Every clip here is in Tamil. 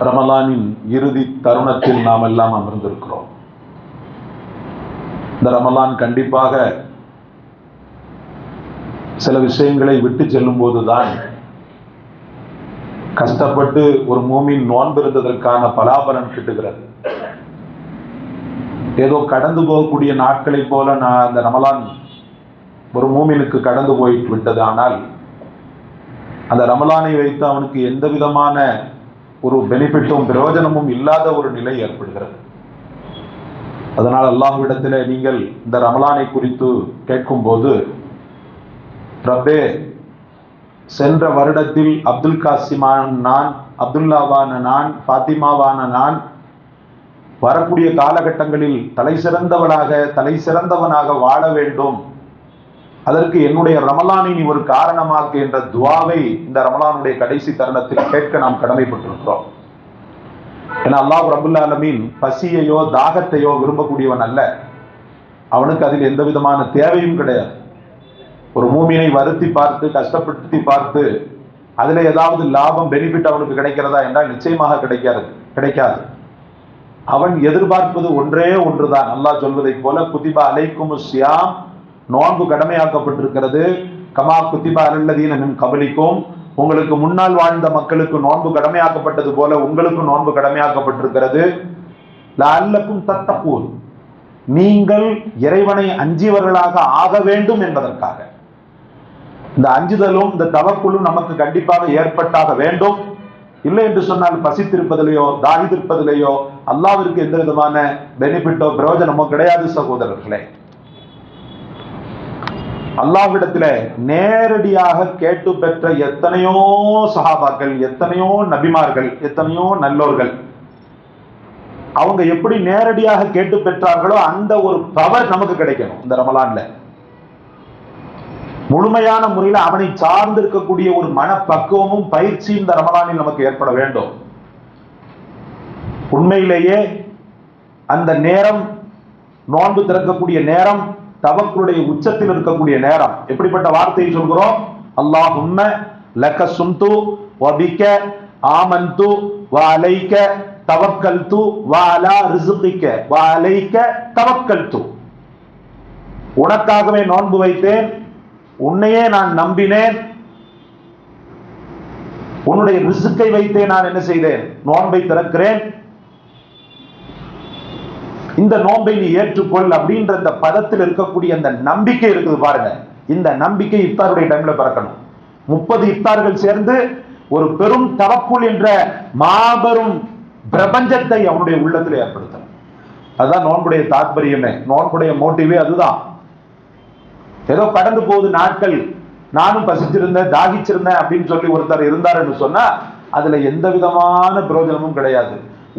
ரமலானின் இறுதி தருணத்தில் நாம் எல்லாம் அமர்ந்திருக்கிறோம். இந்த ரமலான் கண்டிப்பாக சில விஷயங்களை விட்டு செல்லும் போதுதான் கஷ்டப்பட்டு ஒரு மூமின் நோன்பு இருந்ததற்கான பலாபலன் கிட்டுகிறது. ஏதோ கடந்து போகக்கூடிய நாட்களை போல நான் அந்த ரமலான் ஒரு மூமினுக்கு கடந்து போயிட்டு விட்டது. ஆனால் அந்த ரமலானை வைத்து அவனுக்கு எந்த விதமான ஒரு பெனிஃபிட்டும் பிரயோஜனமும் இல்லாத ஒரு நிலை ஏற்படுகிறது. அதனால் அல்லாஹ்விடத்தில் நீங்கள் இந்த ரமலானை குறித்து கேட்கும் போது, ரப்பே, சென்ற வருடத்தில் அப்துல் காசிமான நான், அப்துல்லாவான நான், ஃபாத்திமாவான நான் வரக்கூடிய காலகட்டங்களில் தலை சிறந்தவனாக வாழ வேண்டும். அதற்கு என்னுடைய ரமலானை நீ ஒரு காரணமாக்கு என்ற துவாவை இந்த ரமலானுடைய கடைசி தருணத்தில் கேட்க நாம் கடமைப்பட்டிருக்கிறோம். ஏன்னா அல்லாஹ் ரப்புல் ஆலமீன் பசியையோ தாகத்தையோ விரும்பக்கூடியவன் அல்ல. அவனுக்கு அதில் எந்த விதமான தேவையும் கிடையாது. ஒரு மூமினை வருத்தி பார்த்து கஷ்டப்படுத்தி பார்த்து அதுல ஏதாவது லாபம் பெனிஃபிட் அவனுக்கு கிடைக்கிறதா என்றால் நிச்சயமாக கிடைக்காது. அவன் எதிர்பார்ப்பது ஒன்றே ஒன்றுதான். அல்லாஹ் சொல்வதை போல, குதிபா அலைக்குமுஸ் ஸியாம், நோன்பு கடமையாக்கப்பட்டிருக்கிறது. கமா குதிபா அலல்லதீன மின் கபலிக்கும், உங்களுக்கு முன்னால் வாழ்ந்த மக்களுக்கு நோன்பு கடமையாக்கப்பட்டது போல உங்களுக்கு நோன்பு கடமையாக்கப்பட்டிருக்கிறது. லஅல்லக்கும் தத்தகூன், நீங்கள் இறைவனை அஞ்சியவர்களாக ஆக வேண்டும் என்பதற்காக. இந்த அஞ்சுதலும் இந்த தவக்குலும் நமக்கு கண்டிப்பாக ஏற்பட்டாக வேண்டும். இல்லை என்று சொன்னால் பசித்திருப்பதிலேயோ தாகித்திருப்பதிலேயோ அல்லாஹ்விற்கு எந்த விதமான பெனிஃபிட்டோ பிரயோஜனமோ கிடையாது. சகோதரர்களே, அல்லாஹ்விடத்துல நேரடியாக கேட்டு பெற்ற எத்தனையோ சஹாபாக்கள், எத்தனையோ நபிமார்கள், எத்தனையோ நல்லோர்கள், அவங்க எப்படி நேரடியாக கேட்டு பெற்றார்களோ அந்த ஒரு பவர் நமக்கு கிடைக்கணும். இந்த ரமலான்ல முழுமையான முறையில் அவனை சார்ந்து இருக்கக்கூடிய ஒரு மனப்பக்குவமும் பயிற்சி இந்த ரமலானில் நமக்கு ஏற்பட வேண்டும். உண்மையிலேயே அந்த நேரம், நோன்பு திறக்கக்கூடிய நேரம், தவக்குடைய உச்சத்தில் இருக்கக்கூடிய நேரம். எப்படிப்பட்ட வார்த்தையை சொல்கிறோம்? அல்லாஹும்ம லக சும்து வ பிக ஆமன்து வ அலைக தவக்கல்து வ அலா ரிஸ்கிக வ அலைக தவக்கல்து. உனக்காகவே நோன்பு வைத்தேன், உன்னையே நான் நம்பினேன், உன்னுடைய ரிஸ்கை வைத்தே நான் என்ன செய்தேன்? நோன்பை திறக்கிறேன், இந்த நோன்பை நீ ஏற்றுக்கொள் அப்படின்ற இந்த பதத்தில் இருக்கக்கூடிய அந்த நம்பிக்கை இருக்குது பாருங்க. இந்த நம்பிக்கை இஃப்தாருடைய டைம்ல பிறக்கணும். 30 இஃப்தார்கள் சேர்ந்து ஒரு பெரும் தவக்குல் என்ற மாபெரும் பிரபஞ்சத்தை அவனுடைய உள்ளத்தில் ஏற்படுத்தணும். அதுதான் நோன்புடைய தாத்பரியமே, நோன்புடைய மோட்டிவே அதுதான். ஏதோ கடந்து போகுது நாட்கள், நானும் பசிச்சிருந்தேன் தாகிச்சிருந்தேன் அப்படின்னு சொல்லி ஒருத்தர் இருந்தார் என்று சொன்னா அதுல எந்த விதமான பிரயோஜனமும் கிடையாது.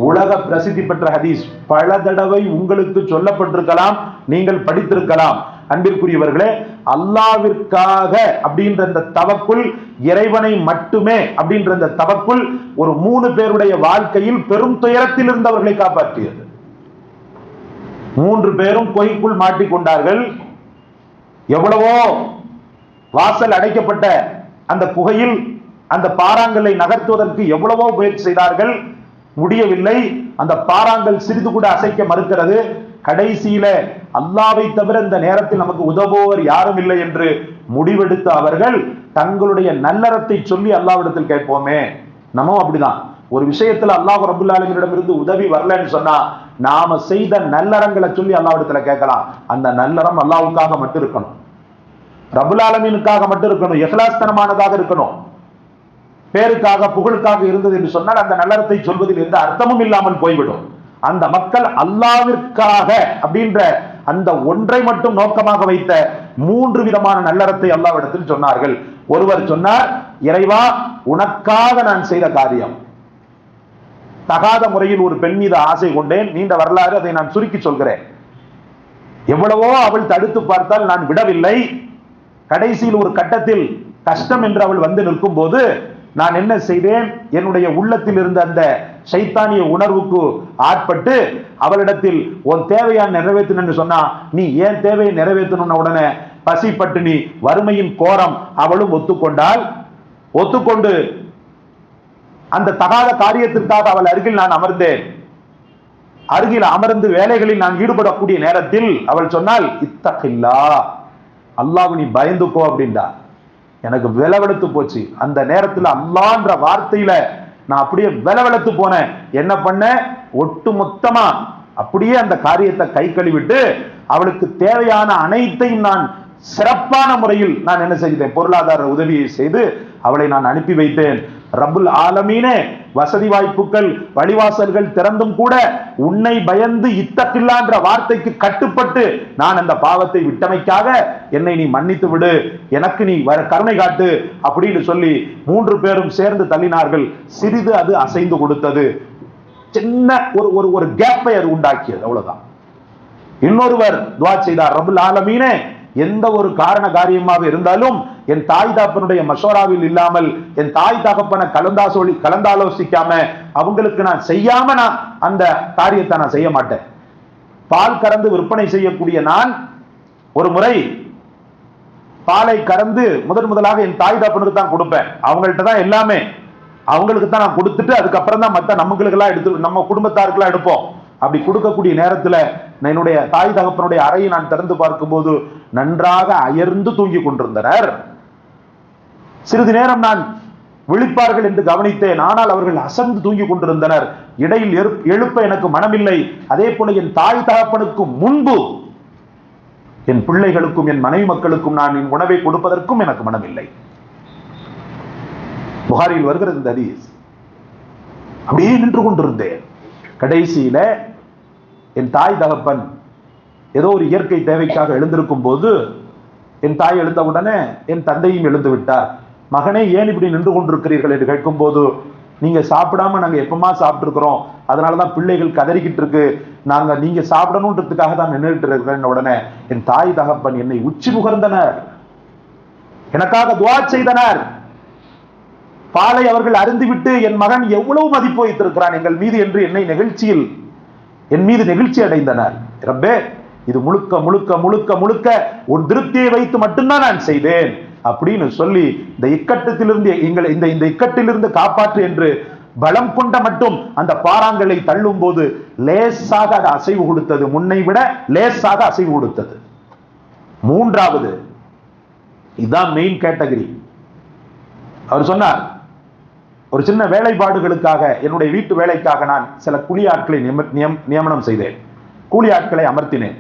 உலக பிரசித்தி பெற்ற ஹதீஸ் பல தடவை உங்களுக்கு சொல்லப்பட்டிருக்கலாம், நீங்கள் படித்திருக்கலாம். அன்பிற்குரியவர்களே, அல்லாஹ்விற்காக அப்படின்ற இந்த தவக்குல், இறைவனை மட்டுமே அப்படின்ற இந்த தவக்குல் ஒரு 3 பேருடைய வாழ்க்கையில் பெரும் துயரத்தில் இருந்தவர்களை காப்பாற்றியது. 3 பேரும் கொய்க்குள் மாட்டிக்கொண்டார்கள். எவ்வளவோ வாசல் அடைக்கப்பட்ட அந்த குகையில் அந்த பாறாங்கல்லை நகர்த்துவதற்கு எவ்வளவோ முயற்சி செய்தார்கள், முடியவில்லை. அந்த பாறாங்கல் சிறிது கூட அசைக்க மறுக்கிறது. கடைசியில அல்லாஹ்வை தவிர இந்த நேரத்தில் நமக்கு உதவுவர் யாரும் இல்லை என்று முடிவெடுத்த அவர்கள் தங்களுடைய நல்லறத்தை சொல்லி அல்லாஹ்விடத்தில் கேட்போமே. நம்ம அப்படிதான் ஒரு விஷயத்துல அல்லாஹ் ரப்புல் ஆலமீனிடம் இருந்து உதவி வரலன்னு சொன்னா நாம செய்த நல்லறங்களை சொல்லி அல்லாஹ்விடத்துல கேட்கலாம். அந்த நல்லறம் அல்லாஹ்வுக்காக மட்டும் இருக்கணும், ரப்புல் ஆலமீனுக்காக மட்டும் இருக்கணும், இஹ்லாஸ்தனமானதாக இருக்கணும். பேருக்காக புகழுக்காக இருந்தது என்று சொன்னால் அந்த நல்லறத்தை சொல்வதில் எந்த அர்த்தமும் இல்லாமல் போய்விடும். அந்த மக்கள் அல்லாஹ்விற்காக அப்படின்ற அந்த ஒன்றை மட்டும் நோக்கமாக வைத்த 3 விதமான நல்லறத்தை அல்லாஹ்விடத்தில் சொன்னார்கள். ஒருவர் சொன்னார், இறைவா, உனக்காக நான் செய்த காரியம். தகாத முறையில் ஒரு பெண் மீது ஆசை கொண்டேன். நீண்ட வரலாறு, அதை நான் சுருக்கி சொல்கிறேன். எவ்வளவோ அவள் தடுத்து பார்த்தால் நான் விடவில்லை. கடைசியில் ஒரு கட்டத்தில் கஷ்டம் என்று அவள் வந்து நிற்கும் போது நான் என்ன செய்தேன்? என்னுடைய உள்ளத்தில் இருந்த அந்த சைத்தானிய உணர்வுக்கு ஆட்பட்டு அவளிடத்தில் உன் தேவையா நிறைவேற்றணும்னு சொன்னா, நீ ஏன் தேவையை நிறைவேற்றணும்னு உடனே பசி பட்டினி வறுமையின் கோரம் அவளும் ஒத்துக்கொண்டால், ஒத்துக்கொண்டு அந்த தகாத காரியத்திற்காக அவள் அருகில் நான் அமர்ந்தேன். அருகில் அமர்ந்து வேலைகளில் நான் ஈடுபடக்கூடிய நேரத்தில் அவள் சொன்னால், இத்தகில்லா, அல்லாஹ் நீ பயந்துக்கோ அப்படின்டா. எனக்கு விலவெடுத்து போச்சு. அந்த நேரத்தில் அல்லான்ற வார்த்தையில நான் அப்படியே விலவெடுத்து போனேன். என்ன பண்ண, ஒட்டு மொத்தமா அப்படியே அந்த காரியத்தை கை கழுவிட்டு அவளுக்கு தேவையான அனைத்தையும் நான் சிறப்பான முறையில் நான் என்ன செய்தேன், பொருளாதார உதவியை செய்து அவளை நான் அனுப்பி வைத்தேன். ரப்புல் ஆலமீனே, வசதி வாய்ப்புகள் வழிவாசல்கள் திறந்தும் கூட உன்னை பயந்து இத்தகில்லான்ற வார்த்தைக்கு கட்டுப்பட்டு நான் அந்த பாவத்தை விட்டமைக்காக என்னை நீ மன்னித்து விடு, எனக்கு நீ கருணை காட்டு அப்படின்னு சொல்லி 3 பேரும் சேர்ந்து தள்ளினார்கள். சிறிது அது அசைந்து கொடுத்தது. சின்ன ஒரு கேப்பை அது உண்டாக்கியது, அவ்வளவுதான். இன்னொருவர் துஆ செய்தார், ரப்புல் ஆலமீனே, எந்த ஒரு காரண காரியமாக இருந்தாலும் என் தாய் தகப்பனுடைய மஷோராவில் இல்லாமல், என் தாய் தகப்பனை கலந்தாலோசிக்காம, அவங்களுக்கு நான் செய்யாம நான் அந்த காரியத்தை நான் செய்ய மாட்டேன். பால் கறந்து விற்பனை செய்யக்கூடிய நான் ஒரு முறை பாலை கறந்து முதலாக என் தாய் தகப்பனுக்கு தான் கொடுப்பேன். அவங்கள்ட்ட தான் எல்லாமே, அவங்களுக்கு தான் நான் கொடுத்துட்டு அதுக்கப்புறம் தான் மற்ற நம்மளுக்கெல்லாம் எடுத்து நம்ம குடும்பத்தாருக்கெல்லாம் எடுப்போம். அப்படி கொடுக்கக்கூடிய நேரத்தில் என்னுடைய தாய் தகப்பனுடைய அறையை நான் திறந்து பார்க்கும்போது நன்றாக அயர்ந்து தூங்கி கொண்டிருந்தனர். சிறிது நேரம் நான் விழிப்பார்கள் என்று கவனித்தேன். ஆனால் அவர்கள் அசந்து தூங்கி கொண்டிருந்தனர். இடையில் எழுப்ப எனக்கு மனமில்லை. அதே போல என் தாய் தகப்பனுக்கு முன்பு என் பிள்ளைகளுக்கும் என் மனைவி மக்களுக்கும் நான் என் உணவை கொடுப்பதற்கும் எனக்கு மனமில்லை. புகாரில் வருகிறது இந்த ஹதீஸ். அப்படியே நின்று கொண்டிருந்தேன். கடைசியில என் தாய் தகப்பன் ஏதோ ஒரு இயற்கை தேவைக்காக எழுந்திருக்கும் போது என் தாய் எழுந்த உடனே என் தந்தையும் எழுந்து விட்டார். மகனே, ஏன் இப்படி நின்று கொண்டிருக்கிறீர்கள் என்று கேட்கும் போது, நீங்க சாப்பிடாம நாங்க எப்பமா சாப்பிட்டு இருக்கிறோம், அதனாலதான் பிள்ளைகள் கதறிக்கிட்டு இருக்கு, நீங்க சாப்பிடணுன்றதுக்காக தான் நின்றுட்டு இருக்கிறேன். உடனே என் தாய் தகப்பன் என்னை உச்சி முகர்ந்தனர், எனக்காக துஆ செய்தனர். பாலை அவர்கள் அருந்திவிட்டு என் மகன் எவ்வளவு மதிப்பு வைத்திருக்கிறான் எங்கள் மீது என்று என்னை நெகிழ்ச்சியில் என் மீது நெகிழ்ச்சி அடைந்தனர். ரப்பே, இது முழுக்க முழுக்க முழுக்க முழுக்க ஒரு திருப்தியை வைத்து மட்டும்தான் நான் செய்தேன் அப்படின்னு சொல்லி இந்த இக்கட்டத்திலிருந்து எங்களை இந்த இக்கட்டிலிருந்து காப்பாற்று என்று பலம் கொண்ட மட்டும் அந்த பாறாங்களை தள்ளும் போது லேசாக அது அசைவு கொடுத்தது, முன்னை விட லேசாக அசைவு கொடுத்தது. மூன்றாவது, இதுதான் மெயின் கேட்டகரி. அவர் சொன்னார், ஒரு சின்ன வேலைப்பாடுகளுக்காக என்னுடைய வீட்டு வேலைக்காக நான் சில கூலி ஆட்களை நியமனம் செய்தேன். கூலி ஆட்களை அமர்த்தினேன்.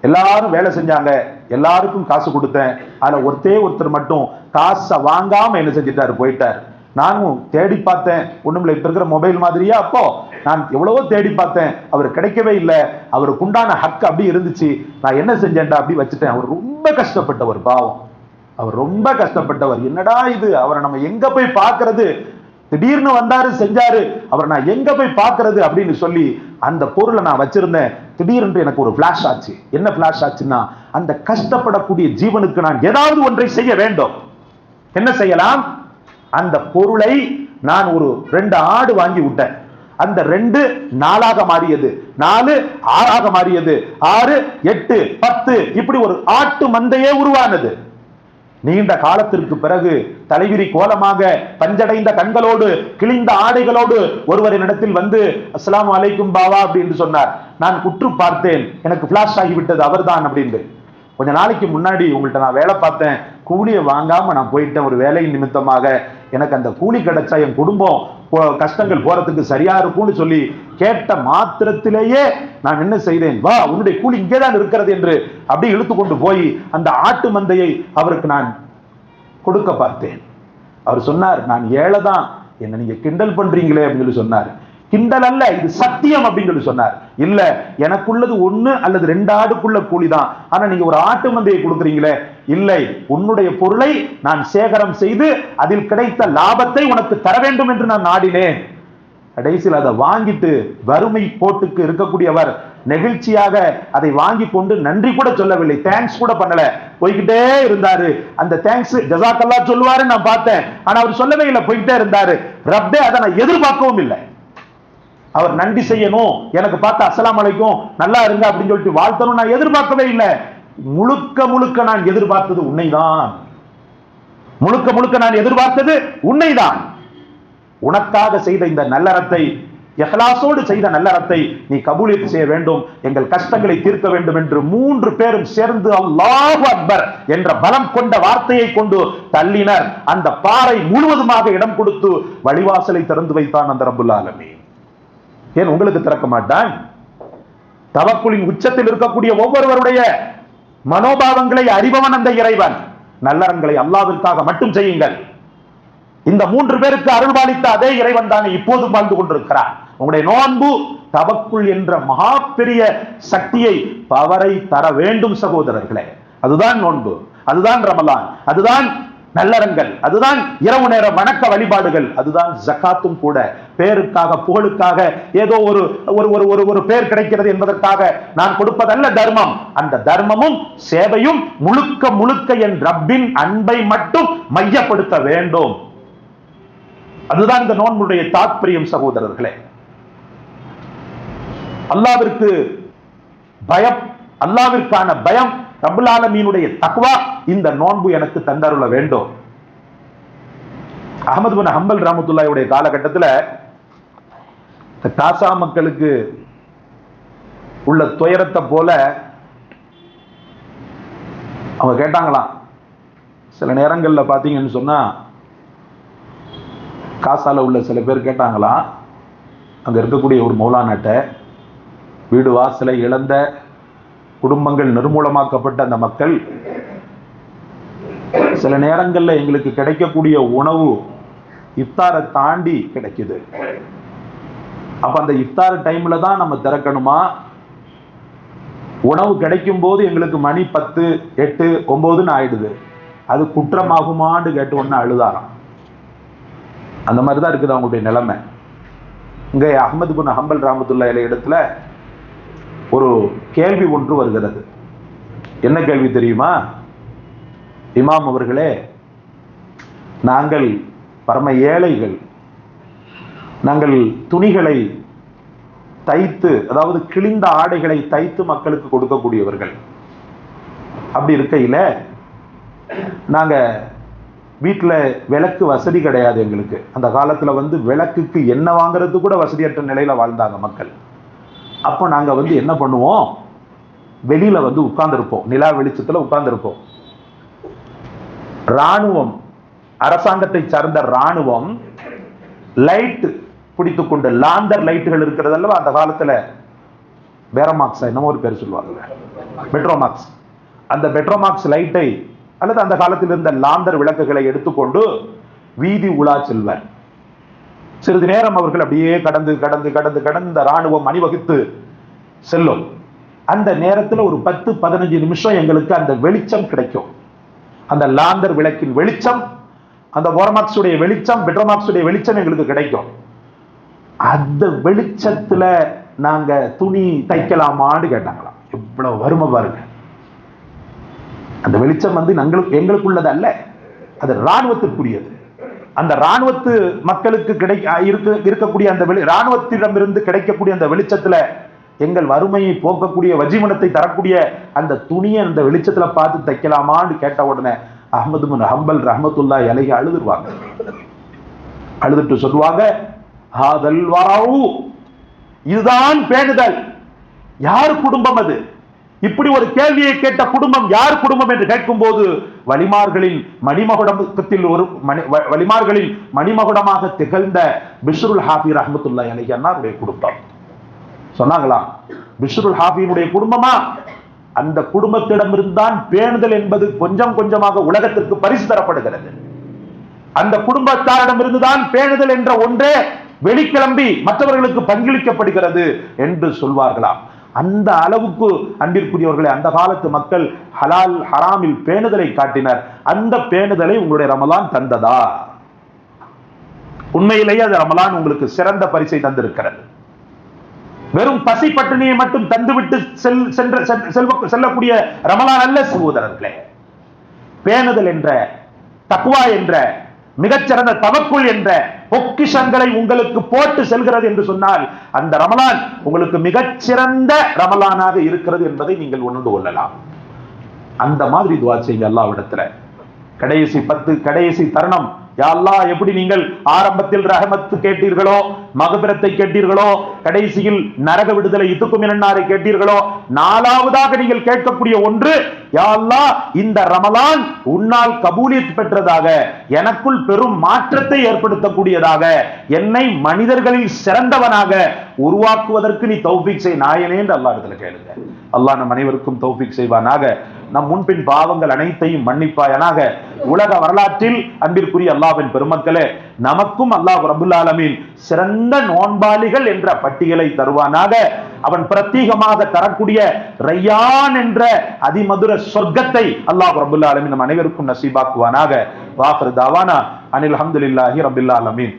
எல்லாரும் வேலை செஞ்சாங்க, எல்லாருக்கும் காசு கொடுத்தேன். ஆனா ஒருத்தர் மட்டும் காசை வாங்காம என்ன செஞ்சிட்டாரு, போயிட்டார். நானும் தேடி பார்த்தேன், ஒண்ணுமில்லை, இப்ப இருக்கிற மொபைல் மாதிரியா, அப்போ நான் எவ்வளவோ தேடி பார்த்தேன், அவர் கிடைக்கவே இல்லை. அவருக்கு உண்டான ஹக்கு அப்படி இருந்துச்சு. நான் என்ன செஞ்சேன்டா அப்படி வச்சுட்டேன். அவர் ரொம்ப கஷ்டப்பட்டவர், பாவம், அவர் ரொம்ப கஷ்டப்பட்டவர். என்னடா இது, அவரை நம்ம எங்க போய் பார்க்கிறது, திடீர்னு வந்தாரு செஞ்சாரு, அவர் நான் எங்க போய் பார்க்கிறது அப்படின்னு சொல்லி அந்த பொருளை நான் வச்சிருந்தேன். திடீரென்று எனக்கு ஒரு பிளாஷ் ஆச்சு. என்ன பிளாஷ் ஆச்சுன்னா, அந்த கஷ்டப்படக்கூடிய ஜீவனுக்கு நான் ஏதாவது ஒன்றை செய்ய வேண்டும். என்ன செய்யலாம்? அந்த பொருளை நான் ஒரு 2 ஆடு வாங்கி விட்டேன். அந்த 2 4ஆக மாறியது, 4 6ஆக மாறியது, 6 8 10, இப்படி ஒரு ஆட்டு மந்தையே உருவானது. நீண்ட காலத்திற்கு பிறகு தலைவிரி கோலமாக பஞ்சடைந்த கண்களோடு கிழிந்த ஆடைகளோடு ஒருவரிடத்தில் வந்து அஸ்ஸலாமு அலைக்கும் பாவா அப்படின்னு சொன்னார். நான் குற்று பார்த்தேன், எனக்கு பிளாஷ் ஆகிவிட்டது அவர்தான் அப்படின்னு. கொஞ்ச நாளைக்கு முன்னாடி உங்கள்கிட்ட நான் வேலை பார்த்தேன், கூலியை வாங்காம நான் போயிட்டேன் ஒரு வேலையின் நிமித்தமாக. எனக்கு அந்த கூலி கிடைச்சா என் குடும்பம் கஷ்டங்கள் போறதுக்கு சரியா இருக்கும்னு சொல்லி கேட்ட மாத்திரத்திலேயே நான் என்ன செய்தேன், வா உன்னுடைய கூலி இங்கேதான் இருக்கிறது என்று அப்படி இழுத்து கொண்டு போய் அந்த ஆட்டு மந்தையை அவருக்கு நான் கொடுக்க பார்த்தேன். அவர் சொன்னார், நான் ஏழைதான், என்ன நீங்க கிண்டல் பண்றீங்களே அப்படின்னு சொல்லி சொன்னார். கிண்டல் அல்ல, இது சத்தியம் அப்படின்னு சொல்லி சொன்னார். இல்ல, எனக்குள்ளது 1 அல்லது 2 ஆடுக்குள்ள கூலிதான், ஆனா நீங்க ஒரு ஆட்டு மந்தையை கொடுக்குறீங்களே. இல்லை, உன்னுடைய பொருளை நான் சேகரம் செய்து அதில் கிடைத்த லாபத்தை உனக்கு தர வேண்டும் என்று நான் நாடினேன். கடைசியில் அதை வாங்கிட்டு வறுமை போட்டுக்கு இருக்கக்கூடியவர் நெகிழ்ச்சியாக அதை வாங்கி கொண்டு நன்றி கூட சொல்லவில்லை, தேங்க்ஸ் கூட பண்ணல, போய்கிட்டே இருந்தாரு. அந்த தேங்க்ஸ் ஜஸாக்கல்லாஹ் சொல்லுவாரு நான் பார்த்தேன், ஆனா அவர் சொல்லவே இல்லை, போய்கிட்டே இருந்தாரு. ரப்பே அதை நான் எதிர்பார்க்கவும் இல்லை. அவர் நன்றி செய்யணும், எனக்கு பார்த்து அஸ்ஸலாமு அலைக்கும் நல்லா இருங்க அப்படின்னு சொல்லிட்டு வாழ்த்தணும் நான் எதிர்பார்க்கவே இல்லை. முழுக்க முழுக்க நான் எதிர்பார்த்தது உன்னைதான், முழுக்க முழுக்க நான் எதிர்பார்த்தது உன்னைதான். உனக்காக செய்த இந்த நல்லறத்தை, இஹ்லாஸோடு செய்த நல்லறத்தை நீ கபூலியத் செய்ய வேண்டும், எங்கள் கஷ்டங்களை தீர்க்க வேண்டும் என்று 3 பேரும் சேர்ந்து அல்லாஹு அக்பர் என்ற பலம் கொண்ட வார்த்தையை கொண்டு தள்ளினர். அந்த பாறை முழுவதுமாக இடம் கொடுத்து வழிவாசலை திறந்து வைத்தான் அந்த ரப்புல் ஆலமீன். ஏன் உங்களுக்கு திறக்க மாட்டான்? தவக்குலின் உச்சத்தில் இருக்கக்கூடிய ஒவ்வொருவருடைய மனோபாவங்களை அறிபவன் அந்த இறைவன். நல்லறங்களை அல்லாஹ்விற்காக மட்டும் செய்யுங்கள். இந்த 3 பேருக்கு அருள்பாலித்த அதே இறைவன் தானே இப்போதும் வாழ்ந்து கொண்டிருக்கிறார். உங்களுடைய நோன்பு தவக்குள் என்ற மகா பெரிய சக்தியை, பவரை தர வேண்டும் சகோதரர்களே. அதுதான் நோன்பு, அதுதான் ரமலான், அதுதான் நல்லறங்கள், அதுதான் இரவு நேர வணக்க வழிபாடுகள், அதுதான் ஜகாத்தும் கூட. பேருக்காக புகழுக்காக ஏதோ ஒரு ஒரு ஒரு பேர் கிடைக்கிறது என்பதற்காக நான் கொடுப்பதல்ல தர்மம். அந்த தர்மமும் சேவையும் முழுக்க முழுக்க என் ரப்பின் அன்பை மட்டும் மையப்படுத்த வேண்டும். அதுதான் இந்த நோன்புடைய தாத்பரியம் சகோதரர்களே. அல்லாஹ்விற்கு பயம், அல்லாஹ்விற்கான பயம், ரப்புல் ஆலமீனுடைய தக்வா இந்த நோன்பு எனக்கு தந்தருள வேண்டும். அஹ்மத் பின் ஹம்பல் ரஹ்மத்துல்லாஹி காலகட்டத்தில் காசா மக்களுக்கு உள்ள துயரத்தை போல அவங்க கேட்டாங்களாம். சில நேரங்களில் பார்த்தீங்கன்னு சொன்னா காசால உள்ள சில பேர் கேட்டாங்களாம், அங்க இருக்கக்கூடிய ஒரு மௌலானாட்ட, வீடு வாசலை இழந்த குடும்பங்கள் நிர்மூலமாக்கப்பட்ட அந்த மக்கள், சில நேரங்களில் எங்களுக்கு கிடைக்கக்கூடிய உணவு இஃப்தாரை தாண்டி கிடைக்குது. அப்ப அந்த இஃப்தார் டைம்ல தான் நம்ம திறக்கணுமா? உணவு கிடைக்கும் போது எங்களுக்கு மணி 10, 8, 9 ஆயிடுது, அது குற்றமாகுமான்னு கேட்டு ஒன்னு அழுதாராம். அந்த மாதிரிதான் இருக்குது அவங்களுடைய நிலைமை. இங்க அஹ்மத் பின் ஹம்பல் ரஹ்மத்துல்லாஹி இடத்துல ஒரு கேள்வி ஒன்று வருகிறது. என்ன கேள்வி தெரியுமா? இமாம் அவர்களே, நாங்கள் பரம ஏழைகள், நாங்கள் துணிகளை தைத்து, அதாவது கிழிந்த ஆடைகளை தைத்து மக்களுக்கு கொடுக்கக்கூடியவர்கள். அப்படி இருக்கையில நாங்க வீட்டுல விளக்கு வசதி கிடையாது எங்களுக்கு. அந்த காலத்துல விளக்குக்கு எண்ணெய் வாங்குறது கூட வசதியற்ற நிலையில வாழ்ந்தாங்க மக்கள். அப்போ நாங்க என்ன பண்ணுவோம், வெளியில உட்கார்ந்து இருப்போம், நிலா வெளிச்சத்துல உட்கார்ந்து இருப்போம். ராணுவம், அரசாங்கத்தை சார்ந்த ராணுவம் லைட் பிடித்து கொண்டு, லாந்தர் லைட்டுகள் இருக்கிறது அல்லவா அந்த காலத்துல, பேரமாக்ஸ் என்னமோ ஒரு பேர் சொல்லுவாங்க, பெட்ரோமாக்ஸ், அந்த பெட்ரோமாக்ஸ் லைட்டை அல்லது அந்த காலத்தில் இருந்த லாந்தர் விளக்குகளை எடுத்துக்கொண்டு வீதி உலா செல்வர். சிறிது நேரம் அவர்கள் அப்படியே கடந்து கடந்து கடந்து கடந்து ராணுவம் அணிவகுத்து செல்லும். அந்த நேரத்தில் ஒரு 10-15 நிமிஷம் எங்களுக்கு அந்த வெளிச்சம் கிடைக்கும். அந்த லாந்தர் விளக்கின் வெளிச்சம், அந்த போரமாக்ஸுடைய வெளிச்சம், பெட்ரோமாக்ஸுடைய வெளிச்சம் எங்களுக்கு கிடைக்கும். அந்த வெளிச்சத்துல நாங்க துணி தைக்கலாமான்னு கேட்டாங்களாம். எவ்வளவு வறுமை பாருங்க. அந்த வெளிச்சம் எங்களுக்குள்ளது அல்ல, அது ராணுவத்திற்குரியது. அந்த ராணுவத்து மக்களுக்கு இருக்கக்கூடிய அந்த ராணுவத்திடமிருந்து கிடைக்கக்கூடிய அந்த வெளிச்சத்துல எங்கள் வறுமையை போக்கக்கூடிய, வஜீவனத்தை தரக்கூடிய அந்த துணியை அந்த வெளிச்சத்துல பார்த்து தைக்கலாமான்னு கேட்ட உடனே அஹ்மத் பின் ஹம்பல் ரஹ்மத்துல்லாஹி அலைஹி அழுதுருவாங்க. அழுதுட்டு சொல்லுவாங்க, ஹாதல் வரவு, இதுதான் பேணுதல். யார் குடும்பம் அது? இப்படி ஒரு கேள்வியை கேட்ட குடும்பம் யார் குடும்பம் என்று கேட்கும் போது வலிமார்களின் மணிமகுடத்தில் ஒரு வலிமார்களின் மணிமகுடமாக திகழ்ந்த பிஷ்ருல் ஹாஃபி ரஹ்மத்துல்லாஹி அலைஹி அன்னாருடைய குடும்பம். சொன்னாங்களாம், பிஷ்ருல் ஹாஃபியினுடைய குடும்பமா? அந்த குடும்பத்திடமிருந்தான் பேணுதல் என்பது கொஞ்சம் கொஞ்சமாக உலகத்திற்கு பரிசு தரப்படுகிறது. அந்த குடும்பத்தாரிடமிருந்துதான் பேணுதல் என்ற ஒன்றே வெளிக்கிளம்பி மற்றவர்களுக்கு பங்களிக்கப்படுகிறது என்று சொல்வார்களாம். அந்த அளவுக்கு அன்பிற்குரியவர்களே, அந்த காலத்து மக்கள் ஹலால் ஹராமில் பேணுதலை காட்டினர். அந்த பேணுதலை உங்களுடைய ரமலான் தந்ததா? உண்மையிலேயே அது ரமலான் உங்களுக்கு சிறந்த பரிசை தந்திருக்கிறது. வெறும் பசி பட்டினியை மட்டும் தந்துவிட்டு செல்லக்கூடிய ரமலான் அல்ல சகோதரர்களே. பேணுதல் என்ற, தக்வா என்ற, மிகச்சிறந்த தவக்குள் என்ற பொக்கிஷங்களை உங்களுக்கு போட்டு செல்கிறது என்று சொன்னால் அந்த ரமலான் உங்களுக்கு மிகச்சிறந்த ரமலானாக இருக்கிறது என்பதை நீங்கள் உணர்ந்து கொள்ளலாம். அந்த மாதிரி துஆ செய்யுங்க அல்லாஹ்விடத்துல. கடைசி 10 கடைசி தருணம் யா அல்லாஹ், எப்படி நீங்கள் ஆரம்பத்தில் ரஹமத்து கேட்டீர்களோ, மகபிரத்தை கேட்டீர்களோ, கடைசியில் நரக விடுதலை இதுக்கும் என்னாரை கேட்டீர்களோ, நாலாவதாக நீங்கள் கேட்கக்கூடிய ஒன்று, யா அல்லாஹ், இந்த ரமலான் உன்னால் கபூலியத் பெற்றதாக, எனக்குள் பெரும் மாற்றத்தை ஏற்படுத்தக்கூடியதாக, என்னை மனிதர்களில் சிறந்தவனாக உருவாக்குவதற்கு நீ தௌஃபீக் செய் நாயனே என்று அல்லாஹ் இடத்துல கேளுங்க. அல்லாஹ் நம் அனைவருக்கும் தௌஃபீக் செய்வானாக. நம் முன்பின் பாவங்கள் அனைத்தையும் மன்னிப்பாயனாக. உலக வரலாற்றில் அன்பிற்குரிய அல்லாஹ்வின் பெருமக்களே, நமக்கும் அல்லாஹ் ரப்பல் ஆலமீன் சிறந்த நோன்பாளிகள் என்ற பட்டியலை தருவானாக. அவன் பிரத்யேகமாக தரக்கூடிய ரையான் என்ற அதிமதுர சொர்க்கத்தை அல்லாஹ் ரப்பல் ஆலமீன் நம் அனைவருக்கும் நசீபாக்குவானாக. வாஹிர் தாவானா அனில் ஹம்துலில்லாஹி ரப்பில் ஆலமீன்.